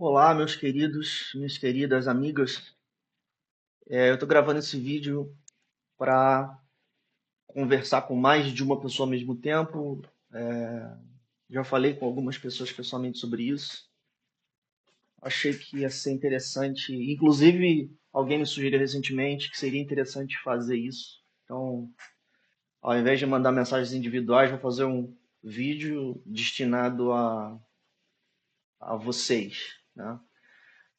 Olá, meus queridos, minhas queridas amigas. Eu estou gravando esse vídeo para conversar com mais de uma pessoa ao mesmo tempo. Já falei com algumas pessoas pessoalmente sobre isso. Achei que ia ser interessante. Inclusive, alguém me sugeriu recentemente que seria interessante fazer isso. Então, ao invés de mandar mensagens individuais, vou fazer um vídeo destinado a vocês, né?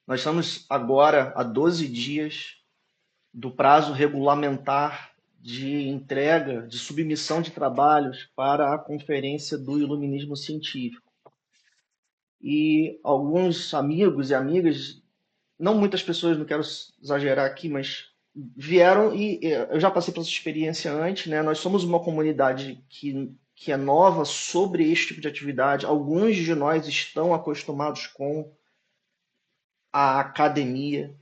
Nós estamos agora há 12 dias do prazo regulamentar de entrega, de submissão de trabalhos para a Conferência do Iluminismo Científico. E alguns amigos e amigas, não muitas pessoas, não quero exagerar aqui, mas vieram e eu já passei por essa experiência antes, né? Nós somos uma comunidade que é nova sobre este tipo de atividade. Alguns de nós estão acostumados com a academia.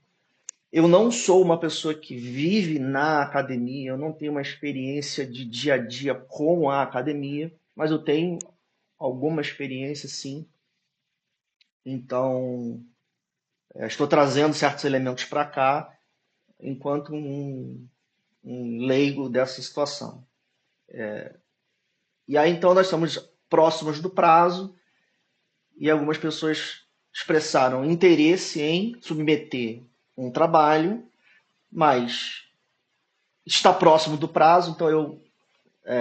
Eu não sou uma pessoa que vive na academia, eu não tenho uma experiência de dia a dia com a academia, mas eu tenho alguma experiência sim. Então, estou trazendo certos elementos para cá enquanto um leigo dessa situação. E aí então nós estamos próximos do prazo e algumas pessoas expressaram interesse em submeter um trabalho, mas está próximo do prazo, então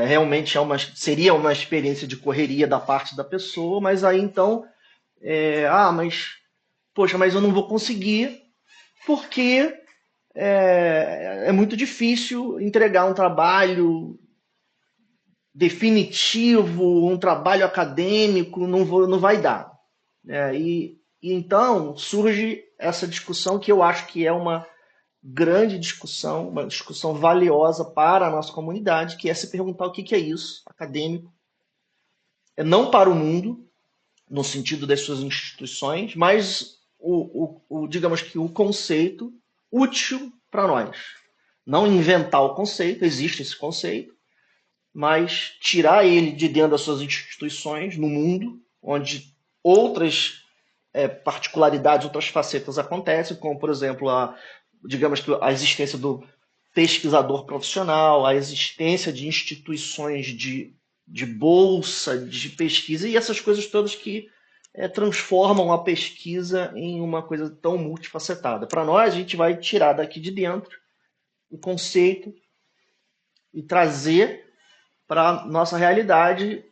realmente seria uma experiência de correria da parte da pessoa, mas aí então, mas, poxa, mas eu não vou conseguir porque é muito difícil entregar um trabalho definitivo, um trabalho acadêmico, não vai dar. E então surge essa discussão que eu acho que é uma grande discussão, uma discussão valiosa para a nossa comunidade, que é se perguntar o que é isso, acadêmico, não para o mundo, no sentido das suas instituições, mas digamos que o conceito útil para nós. Não inventar o conceito, existe esse conceito, mas tirar ele de dentro das suas instituições, no mundo, onde outras particularidades, outras facetas acontecem, como, por exemplo, digamos que a existência do pesquisador profissional, a existência de instituições de bolsa, de pesquisa e essas coisas todas que transformam a pesquisa em uma coisa tão multifacetada. Para nós, a gente vai tirar daqui de dentro o conceito e trazer para a nossa realidade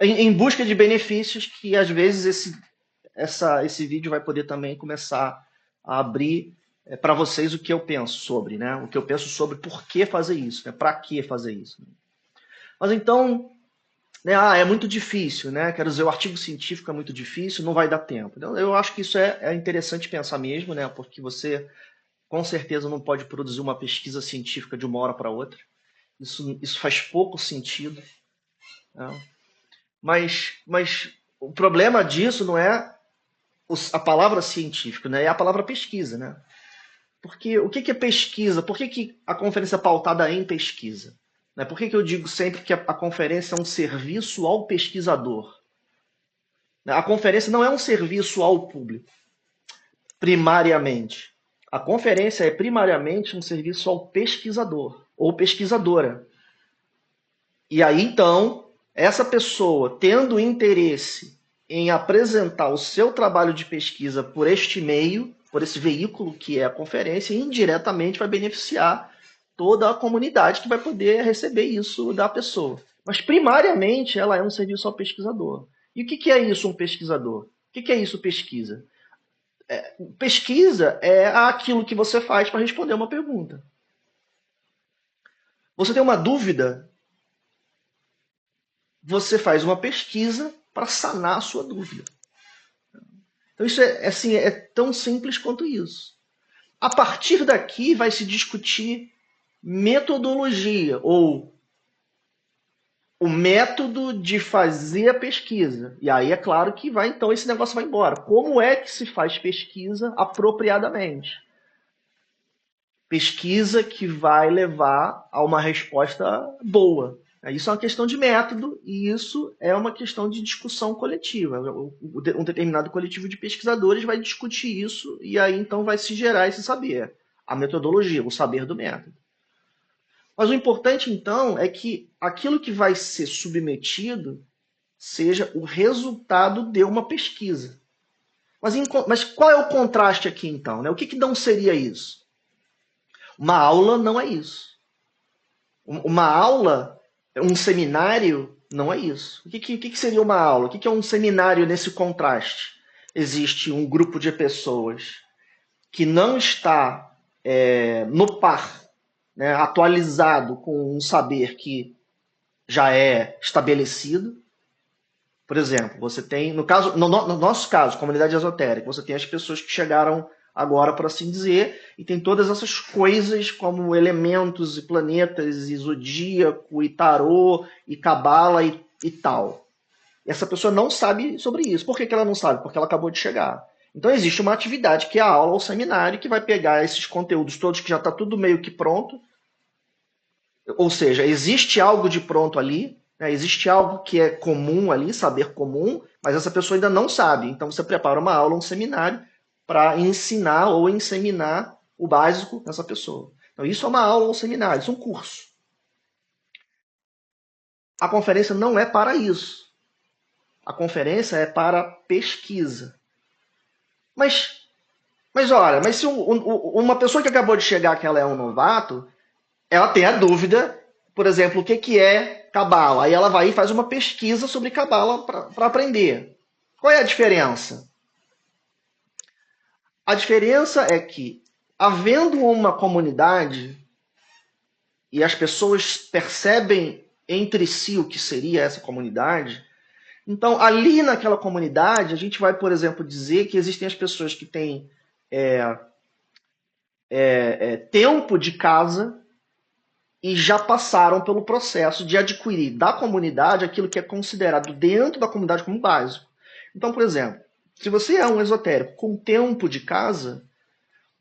em busca de benefícios que, às vezes, esse vídeo vai poder também começar a abrir para vocês o que eu penso sobre, né? O que eu penso sobre por que fazer isso, né? Para que fazer isso. Mas então, né, é muito difícil, né? Quero dizer, o artigo científico é muito difícil, não vai dar tempo. Então, eu acho que isso é interessante pensar mesmo, né? Porque você, com certeza, não pode produzir uma pesquisa científica de uma hora para outra. Isso faz pouco sentido. Né? Mas o problema disso não é a palavra científico, né? É a palavra pesquisa, né? Porque o que é pesquisa? Por que a conferência é pautada em pesquisa? Né? Por que eu digo sempre que a conferência é um serviço ao pesquisador? A conferência não é um serviço ao público, primariamente. A conferência é primariamente um serviço ao pesquisador ou pesquisadora. E aí, então, essa pessoa, tendo interesse em apresentar o seu trabalho de pesquisa por este meio, por esse veículo que é a conferência, indiretamente vai beneficiar toda a comunidade que vai poder receber isso da pessoa. Mas, primariamente, ela é um serviço ao pesquisador. E o que é isso, um pesquisador? O que é isso, pesquisa? Pesquisa é aquilo que você faz para responder uma pergunta. Você tem uma dúvida, você faz uma pesquisa para sanar a sua dúvida. Então isso assim, é tão simples quanto isso. A partir daqui vai se discutir metodologia ou o método de fazer a pesquisa. E aí é claro que vai, então esse negócio vai embora. Como é que se faz pesquisa apropriadamente? Pesquisa que vai levar a uma resposta boa. Isso é uma questão de método e isso é uma questão de discussão coletiva. Um determinado coletivo de pesquisadores vai discutir isso e aí então vai se gerar esse saber, a metodologia, o saber do método. Mas o importante então é que aquilo que vai ser submetido seja o resultado de uma pesquisa. Mas qual é o contraste aqui então? Né? O que não seria isso? Uma aula não é isso. Uma aula, um seminário, não é isso. O que seria uma aula? O que é um seminário nesse contraste? Existe um grupo de pessoas que não está no par, né, atualizado com um saber que já é estabelecido. Por exemplo, você tem, no nosso caso, comunidade esotérica, você tem as pessoas que chegaram agora, por assim dizer, e tem todas essas coisas como elementos e planetas, e zodíaco, e tarô, e cabala e tal. E essa pessoa não sabe sobre isso. Por que ela não sabe? Porque ela acabou de chegar. Então existe uma atividade que é a aula ou seminário que vai pegar esses conteúdos todos que já está tudo meio que pronto. Ou seja, existe algo de pronto ali, né? Existe algo que é comum ali, saber comum, mas essa pessoa ainda não sabe. Então você prepara uma aula, um seminário, para ensinar ou inseminar o básico dessa pessoa. Então isso é uma aula ou um seminário, isso é um curso. A conferência não é para isso. A conferência é para pesquisa. Mas olha, mas se uma pessoa que acabou de chegar, que ela é um novato, ela tem a dúvida, por exemplo, o que é cabala. Aí ela vai e faz uma pesquisa sobre cabala para aprender. Qual é a diferença? A diferença é que, havendo uma comunidade e as pessoas percebem entre si o que seria essa comunidade, então ali naquela comunidade a gente vai, por exemplo, dizer que existem as pessoas que têm tempo de casa e já passaram pelo processo de adquirir da comunidade aquilo que é considerado dentro da comunidade como básico. Então, por exemplo, se você é um esotérico com tempo de casa,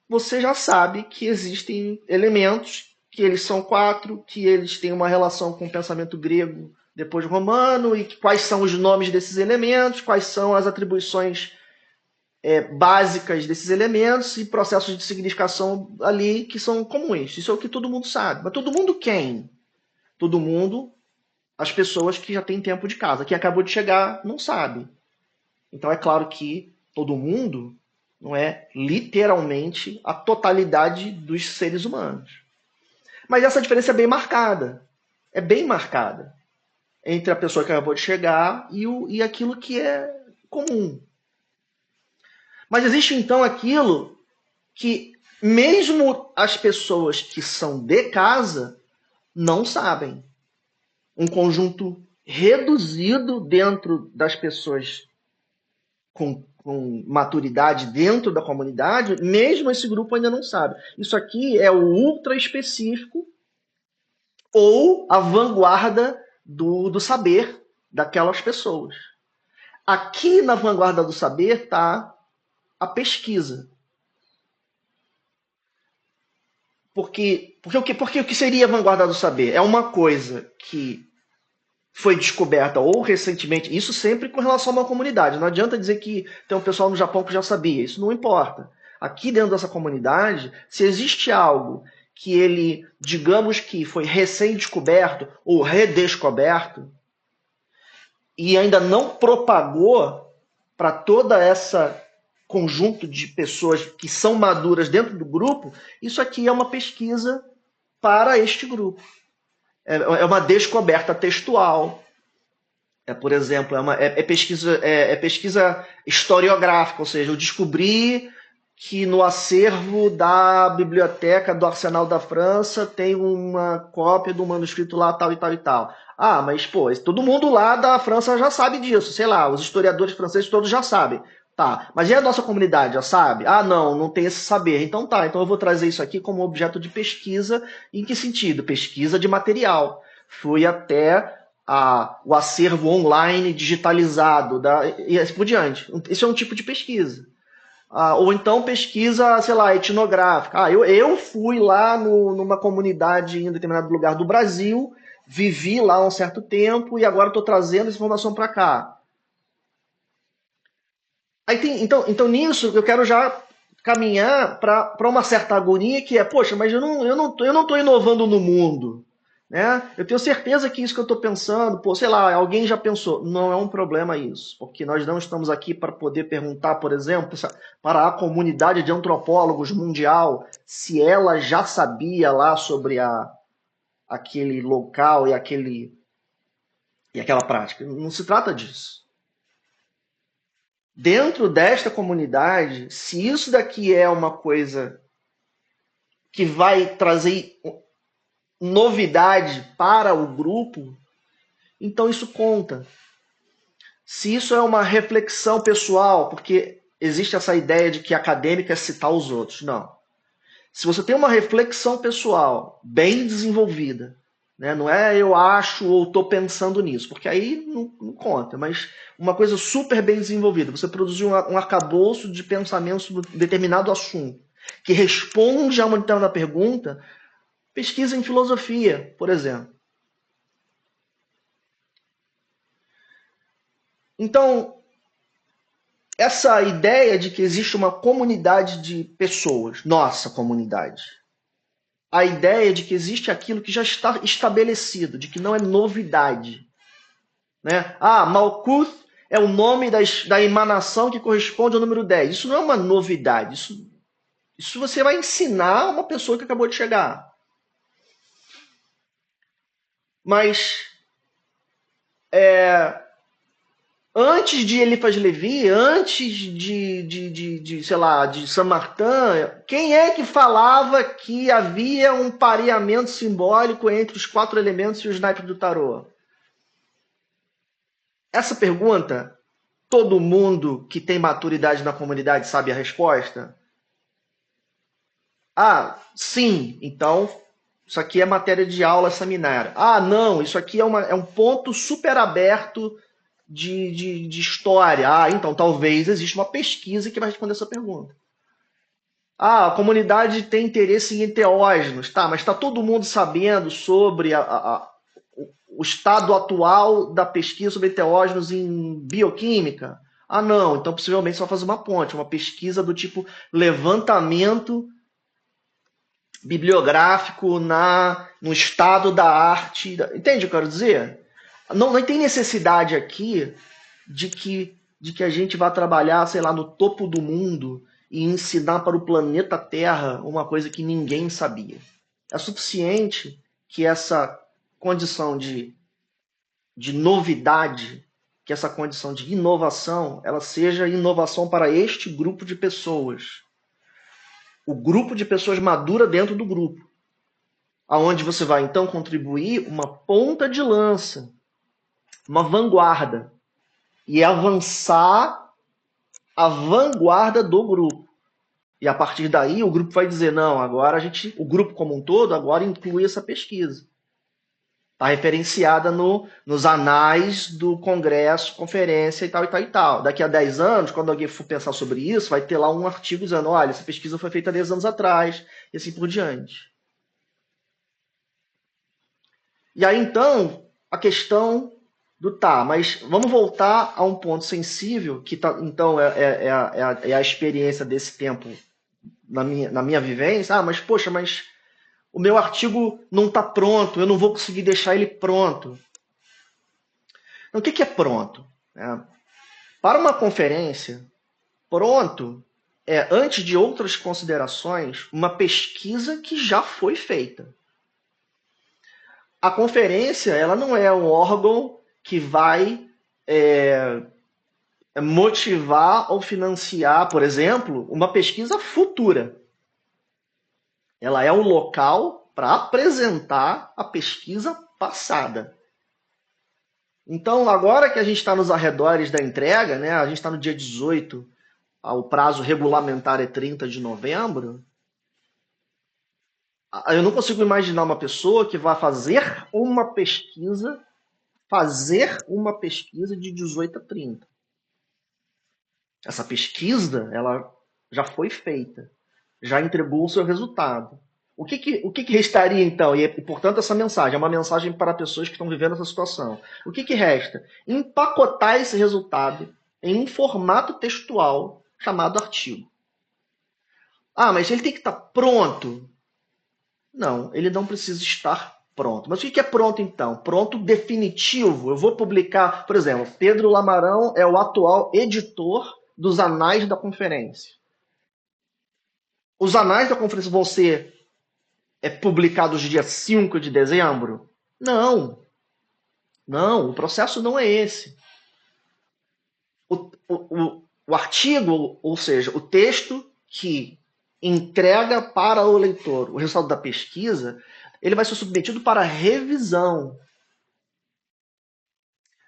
você já sabe que existem elementos, que eles são 4, que eles têm uma relação com o pensamento grego depois romano, e quais são os nomes desses elementos, quais são as atribuições básicas desses elementos e processos de significação ali que são comuns. Isso é o que todo mundo sabe. Mas todo mundo quem? Todo mundo, as pessoas que já têm tempo de casa. Quem acabou de chegar não sabe. Então é claro que todo mundo não é literalmente a totalidade dos seres humanos. Mas essa diferença é bem marcada. É bem marcada entre a pessoa que acabou de chegar e aquilo que é comum. Mas existe então aquilo que mesmo as pessoas que são de casa não sabem. Um conjunto reduzido dentro das pessoas com maturidade dentro da comunidade, mesmo esse grupo ainda não sabe. Isso aqui é o ultra específico ou a vanguarda do saber daquelas pessoas. Aqui na vanguarda do saber está a pesquisa. Porque o que seria a vanguarda do saber? É uma coisa que foi descoberta ou recentemente, isso sempre com relação a uma comunidade. Não adianta dizer que tem um pessoal no Japão que já sabia, isso não importa. Aqui dentro dessa comunidade, se existe algo que ele, digamos que foi recém-descoberto ou redescoberto, e ainda não propagou para toda essa conjunto de pessoas que são maduras dentro do grupo, isso aqui é uma pesquisa para este grupo. É uma descoberta textual. Por exemplo, pesquisa historiográfica, ou seja, eu descobri que no acervo da biblioteca do Arsenal da França tem uma cópia do manuscrito lá tal e tal e tal. Ah, mas pô, todo mundo lá da França já sabe disso, sei lá, os historiadores franceses todos já sabem. Tá, mas e a nossa comunidade, já sabe? Ah, não tem esse saber. Então tá, então eu vou trazer isso aqui como objeto de pesquisa. Em que sentido? Pesquisa de material. Fui até o acervo online digitalizado e assim por diante. Isso é um tipo de pesquisa. Ou então pesquisa, sei lá, etnográfica. Eu fui lá numa comunidade em determinado lugar do Brasil, vivi lá há um certo tempo e agora estou trazendo essa informação para cá. Aí tem, então nisso eu quero já caminhar para uma certa agonia que é, poxa, mas eu não tô inovando no mundo, né? Eu tenho certeza que isso que eu estou pensando, pô, sei lá, alguém já pensou, não é um problema isso, porque nós não estamos aqui para poder perguntar, por exemplo, para a comunidade de antropólogos mundial se ela já sabia lá sobre aquele local e aquela prática. Não se trata disso. Dentro desta comunidade, se isso daqui é uma coisa que vai trazer novidade para o grupo, então isso conta. Se isso é uma reflexão pessoal, porque existe essa ideia de que acadêmico é citar os outros. Não. Se você tem uma reflexão pessoal bem desenvolvida, né? Não é eu acho ou estou pensando nisso, porque aí não conta, mas uma coisa super bem desenvolvida. Você produziu um arcabouço de pensamentos sobre um determinado assunto, que responde a uma determinada pergunta, pesquisa em filosofia, por exemplo. Então, essa ideia de que existe uma comunidade de pessoas, nossa comunidade, a ideia de que existe aquilo que já está estabelecido, de que não é novidade. Né? Ah, Malkuth é o nome da emanação que corresponde ao número 10. Isso não é uma novidade. Isso você vai ensinar a uma pessoa que acabou de chegar. Mas antes de Eliphas Levi, antes sei lá, de Saint-Martin, quem é que falava que havia um pareamento simbólico entre os 4 elementos e os naipes do tarô? Essa pergunta, todo mundo que tem maturidade na comunidade sabe a resposta? Ah, sim, então isso aqui é matéria de aula seminária. Ah, não, isso aqui é um ponto super aberto de história. Ah, então talvez exista uma pesquisa que vai responder essa pergunta. Ah, a comunidade tem interesse em enteógenos. Tá, mas está todo mundo sabendo sobre o estado atual da pesquisa sobre enteógenos em bioquímica? Ah, não, então possivelmente você vai fazer uma ponte, uma pesquisa do tipo levantamento bibliográfico no estado da arte. Entende o que eu quero dizer? Não tem necessidade aqui de que a gente vá trabalhar, sei lá, no topo do mundo e ensinar para o planeta Terra uma coisa que ninguém sabia. É suficiente que essa condição de novidade, que essa condição de inovação, ela seja inovação para este grupo de pessoas. O grupo de pessoas madura dentro do grupo. Aonde você vai então contribuir uma ponta de lança, uma vanguarda, e avançar a vanguarda do grupo. E a partir daí o grupo vai dizer, não, agora o grupo como um todo, agora inclui essa pesquisa. Está referenciada nos anais do congresso, conferência e tal, e tal, e tal. Daqui a 10 anos, quando alguém for pensar sobre isso, vai ter lá um artigo dizendo, olha, essa pesquisa foi feita 10 anos atrás, e assim por diante. E aí, então, a questão do tá, mas vamos voltar a um ponto sensível, que tá, então é a experiência desse tempo na minha vivência. Ah, mas poxa, mas o meu artigo não está pronto, eu não vou conseguir deixar ele pronto. Então, o que é pronto? Para uma conferência, pronto é, antes de outras considerações, uma pesquisa que já foi feita. A conferência ela não é um órgão que vai motivar ou financiar, por exemplo, uma pesquisa futura. Ela é um local para apresentar a pesquisa passada. Então, agora que a gente está nos arredores da entrega, né, a gente está no dia 18, o prazo regulamentar é 30 de novembro, eu não consigo imaginar uma pessoa que vai fazer uma pesquisa de 18 a 30. Essa pesquisa, ela já foi feita, já entregou o seu resultado. O que que restaria então? E, portanto, essa mensagem é uma mensagem para pessoas que estão vivendo essa situação. O que que resta? Empacotar esse resultado em um formato textual chamado artigo. Ah, mas ele tem que estar pronto? Não, ele não precisa estar pronto. Mas o que é pronto então? Pronto definitivo. Eu vou publicar, por exemplo, Pedro Lamarão é o atual editor dos Anais da Conferência. Os Anais da Conferência vão ser publicados dia 5 de dezembro? Não, não, o processo não é esse. O artigo, ou seja, o texto que entrega para o leitor o resultado da pesquisa, ele vai ser submetido para revisão.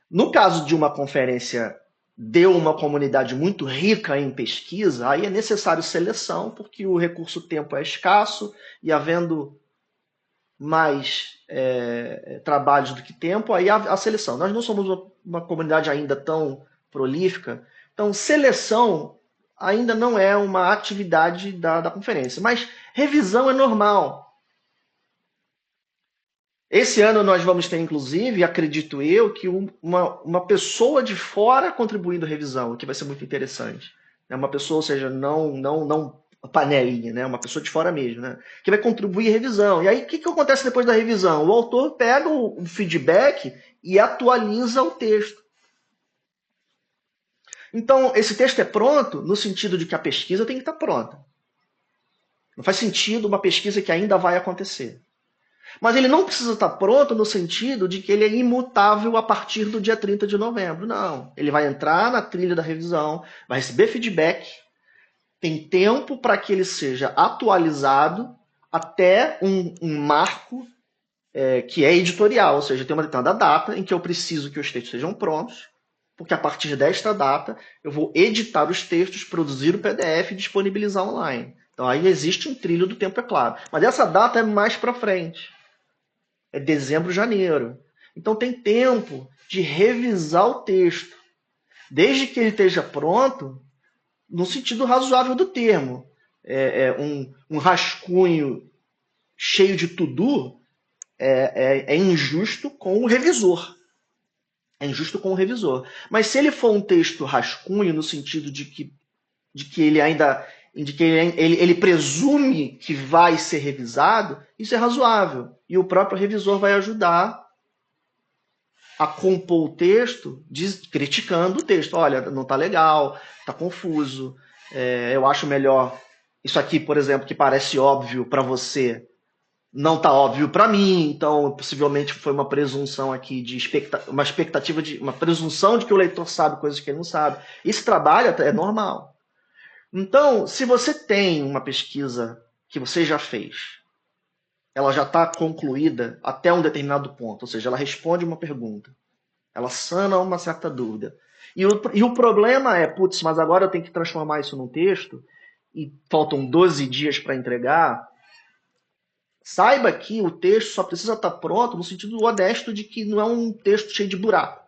No caso de uma conferência de uma comunidade muito rica em pesquisa, aí é necessário seleção, porque o recurso tempo é escasso e havendo mais trabalhos do que tempo, aí a seleção. Nós não somos uma comunidade ainda tão prolífica, então seleção ainda não é uma atividade da conferência, mas revisão é normal. Esse ano nós vamos ter, inclusive, acredito eu, que uma pessoa de fora contribuindo à revisão, o que vai ser muito interessante. É uma pessoa, ou seja, não panelinha, né? Uma pessoa de fora mesmo, né? Que vai contribuir à revisão. E aí, o que acontece depois da revisão? O autor pega o feedback e atualiza o texto. Então, esse texto é pronto no sentido de que a pesquisa tem que estar pronta. Não faz sentido uma pesquisa que ainda vai acontecer. Mas ele não precisa estar pronto no sentido de que ele é imutável a partir do dia 30 de novembro. Não. Ele vai entrar na trilha da revisão, vai receber feedback, tem tempo para que ele seja atualizado até um marco que é editorial, ou seja, tem uma determinada data em que eu preciso que os textos sejam prontos, porque a partir desta data eu vou editar os textos, produzir o PDF e disponibilizar online. Então aí existe um trilho do tempo, é claro. Mas essa data é mais para frente. É dezembro, janeiro. Então tem tempo de revisar o texto, desde que ele esteja pronto, no sentido razoável do termo. Um rascunho cheio de to-do é injusto com o revisor. É injusto com o revisor. Mas se ele for um texto rascunho, no sentido de que ele ainda. De que ele presume que vai ser revisado, isso é razoável. E o próprio revisor vai ajudar a compor o texto criticando o texto. Olha, não está legal, está confuso, eu acho melhor isso aqui, por exemplo, que parece óbvio para você, não está óbvio para mim, então possivelmente foi uma presunção aqui de uma expectativa de uma presunção de que o leitor sabe coisas que ele não sabe. Esse trabalho é normal. Então, se você tem uma pesquisa que você já fez, ela já está concluída até um determinado ponto, ou seja, ela responde uma pergunta. Ela sana uma certa dúvida. E o problema é, putz, mas agora eu tenho que transformar isso num texto e faltam 12 dias para entregar. Saiba que o texto só precisa estar pronto no sentido honesto de que não é um texto cheio de buraco.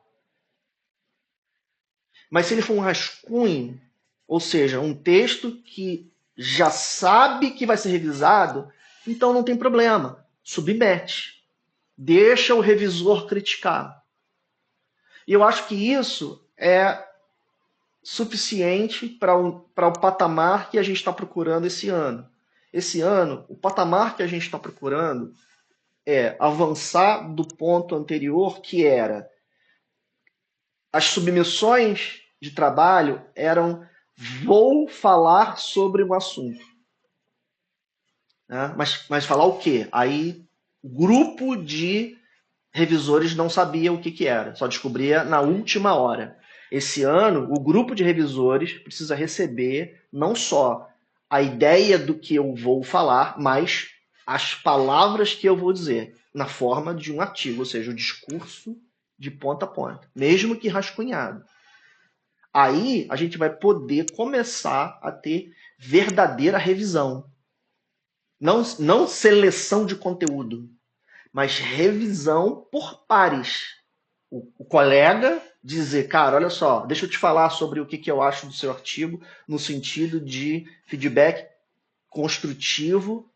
Mas se ele for um rascunho, ou seja, um texto que já sabe que vai ser revisado, então não tem problema. Submete. Deixa o revisor criticar. E eu acho que isso é suficiente para o patamar que a gente está procurando esse ano. Esse ano, o patamar que a gente está procurando é avançar do ponto anterior, que era as submissões de trabalho eram vou falar sobre um assunto. Né? Mas falar o quê? Aí o grupo de revisores não sabia o que era, só descobria na última hora. Esse ano, o grupo de revisores precisa receber não só a ideia do que eu vou falar, mas as palavras que eu vou dizer, na forma de um artigo, ou seja, o discurso de ponta a ponta, mesmo que rascunhado. Aí a gente vai poder começar a ter verdadeira revisão. Não seleção de conteúdo, mas revisão por pares. O colega dizer, cara, olha só, deixa eu te falar sobre o que eu acho do seu artigo, no sentido de feedback construtivo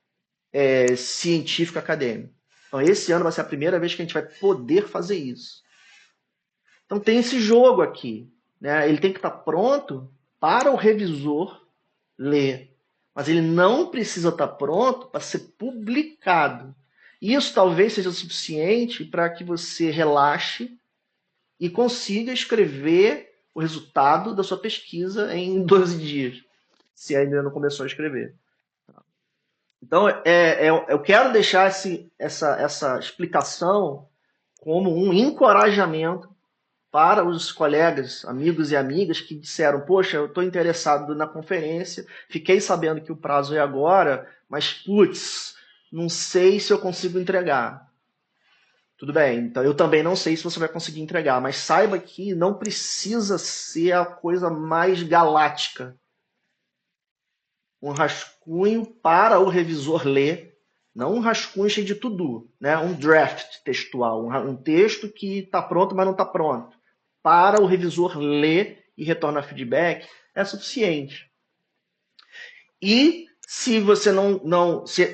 científico acadêmico. Então, esse ano vai ser a primeira vez que a gente vai poder fazer isso. Então, tem esse jogo aqui. Né? Ele tem que estar pronto para o revisor ler. Mas ele não precisa estar pronto para ser publicado. Isso talvez seja suficiente para que você relaxe e consiga escrever o resultado da sua pesquisa em 12 dias, se ainda não começou a escrever. Então, eu quero deixar essa explicação como um encorajamento para os colegas, amigos e amigas que disseram: poxa, eu estou interessado na conferência, fiquei sabendo que o prazo é agora, mas, putz, não sei se eu consigo entregar. Tudo bem, então eu também não sei se você vai conseguir entregar, mas saiba que não precisa ser a coisa mais galáctica. Um rascunho para o revisor ler, não um rascunho cheio de tudo, né? Um draft textual, um texto que está pronto, mas não está pronto. Para o revisor ler e retornar feedback, é suficiente. E se você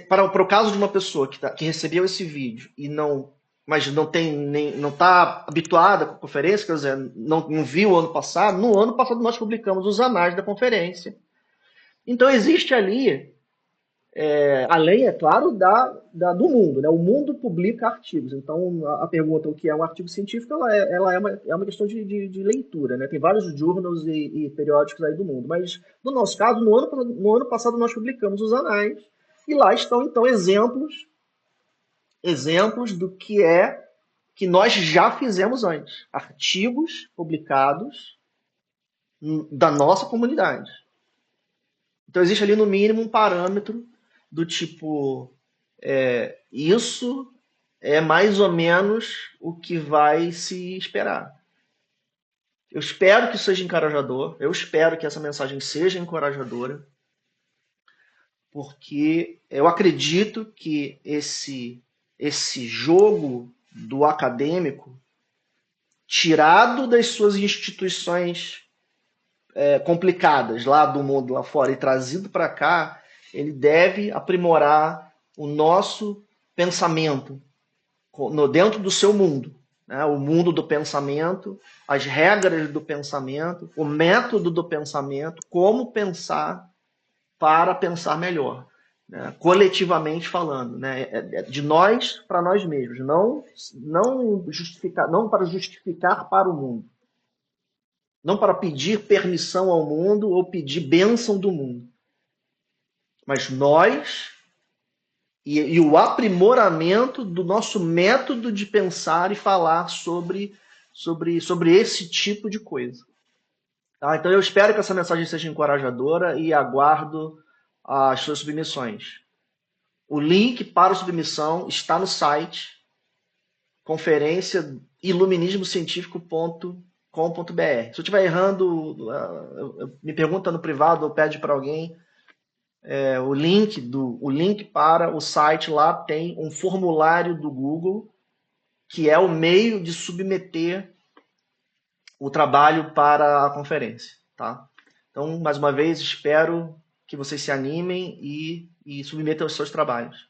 para o caso de uma pessoa que recebeu esse vídeo e não, mas não está habituada com a conferência, quer dizer, não viu o ano passado, no ano passado nós publicamos os anais da conferência. Então existe ali, além, é claro, do mundo. Né? O mundo publica artigos. Então, a pergunta, o que é um artigo científico, ela é uma questão de leitura. Né? Tem vários journals e periódicos aí do mundo. Mas, no nosso caso, no ano passado, nós publicamos os anais. E lá estão, então, exemplos do que nós já fizemos antes. Artigos publicados da nossa comunidade. Então, existe ali, no mínimo, um parâmetro do tipo, isso é mais ou menos o que vai se esperar. Eu espero que seja encorajador, eu espero que essa mensagem seja encorajadora, porque eu acredito que esse jogo do acadêmico, tirado das suas instituições complicadas lá do mundo lá fora e trazido para cá, ele deve aprimorar o nosso pensamento dentro do seu mundo. Né? O mundo do pensamento, as regras do pensamento, o método do pensamento, como pensar para pensar melhor. Né? Coletivamente falando, né? De nós para nós mesmos, não para justificar para o mundo. Não para pedir permissão ao mundo ou pedir bênção do mundo. Mas nós e o aprimoramento do nosso método de pensar e falar sobre esse tipo de coisa. Tá? Então eu espero que essa mensagem seja encorajadora e aguardo as suas submissões. O link para a submissão está no site conferência iluminismocientifico.com.br. Se eu estiver errando, me pergunta no privado ou pede para alguém. O link para o site lá tem um formulário do Google, que é o meio de submeter o trabalho para a conferência. Tá? Então, mais uma vez, espero que vocês se animem e submetam os seus trabalhos.